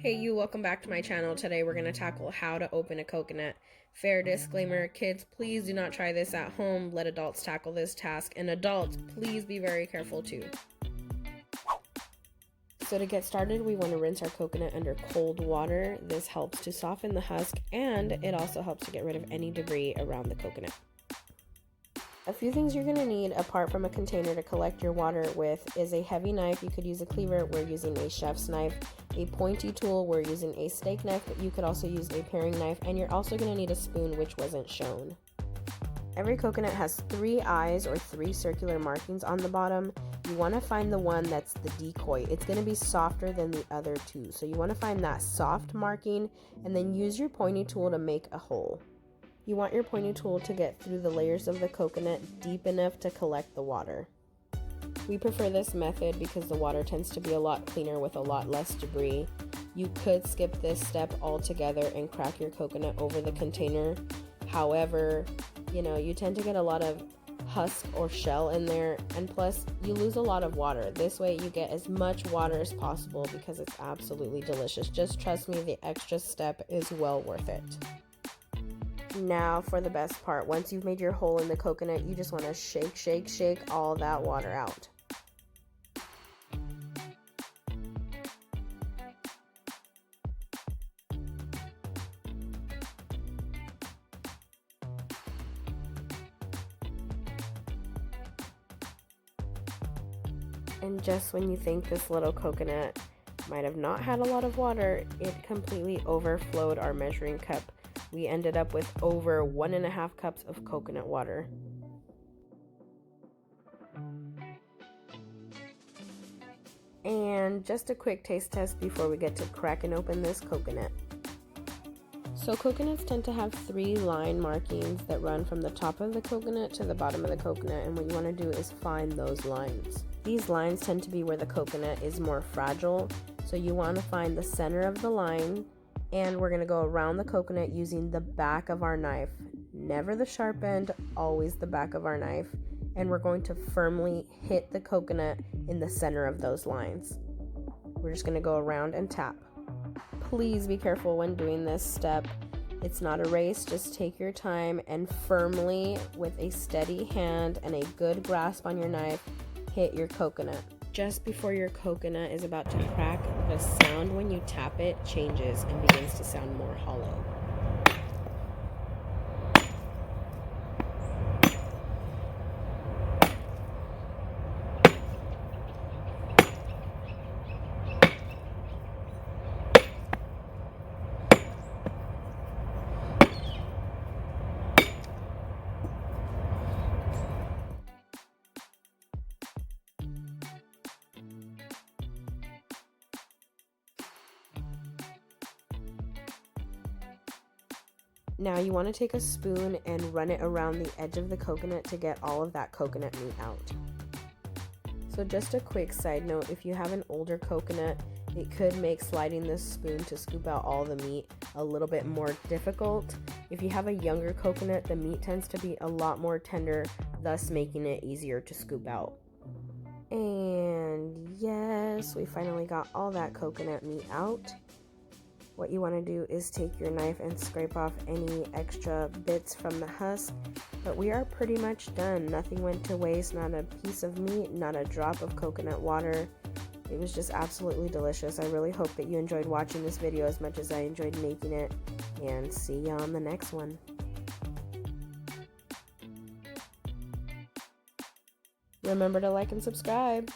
Hey you, welcome back to my channel. Today we're going to tackle how to open a coconut. Fair disclaimer, kids, please do not try this at home. Let adults tackle this task, and adults, please be very careful too. So to get started, we want to rinse our coconut under cold water. This helps to soften the husk, and it also helps to get rid of any debris around the coconut. A few things you're going to need apart from a container to collect your water with is a heavy knife. You could use a cleaver. We're using a chef's knife. A pointy tool. We're using a steak knife, but you could also use a paring knife. And you're also going to need a spoon, which wasn't shown. Every coconut has 3 eyes or 3 circular markings on the bottom. You want to find the one that's the decoy. It's going to be softer than the other 2. So you want to find that soft marking and then use your pointy tool to make a hole. You want your pointy tool to get through the layers of the coconut deep enough to collect the water. We prefer this method because the water tends to be a lot cleaner with a lot less debris. You could skip this step altogether and crack your coconut over the container. However, you tend to get a lot of husk or shell in there, and plus you lose a lot of water. This way you get as much water as possible because it's absolutely delicious. Just trust me, the extra step is well worth it. Now for the best part. Once you've made your hole in the coconut, you just want to shake all that water out. And just when you think this little coconut might have not had a lot of water, it completely overflowed our measuring cup. We ended up with over 1.5 cups of coconut water. And just a quick taste test before we get to cracking open this coconut. So coconuts tend to have 3 line markings that run from the top of the coconut to the bottom of the coconut, and what you want to do is find those lines. These lines tend to be where the coconut is more fragile, so you want to find the center of the line. And we're going to go around the coconut using the back of our knife. Never the sharp end, always the back of our knife. And we're going to firmly hit the coconut in the center of those lines. We're just going to go around and tap. Please be careful when doing this step. It's not a race, just take your time and firmly, with a steady hand and a good grasp on your knife, hit your coconut. Just before your coconut is about to crack, the sound when you tap it changes and begins to sound more hollow. Now you want to take a spoon and run it around the edge of the coconut to get all of that coconut meat out. So just a quick side note, if you have an older coconut, it could make sliding this spoon to scoop out all the meat a little bit more difficult. If you have a younger coconut, the meat tends to be a lot more tender, thus making it easier to scoop out. And yes, we finally got all that coconut meat out. What you want to do is take your knife and scrape off any extra bits from the husk. But we are pretty much done. Nothing went to waste, not a piece of meat, not a drop of coconut water. It was just absolutely delicious. I really hope that you enjoyed watching this video as much as I enjoyed making it. And see you on the next one. Remember to like and subscribe.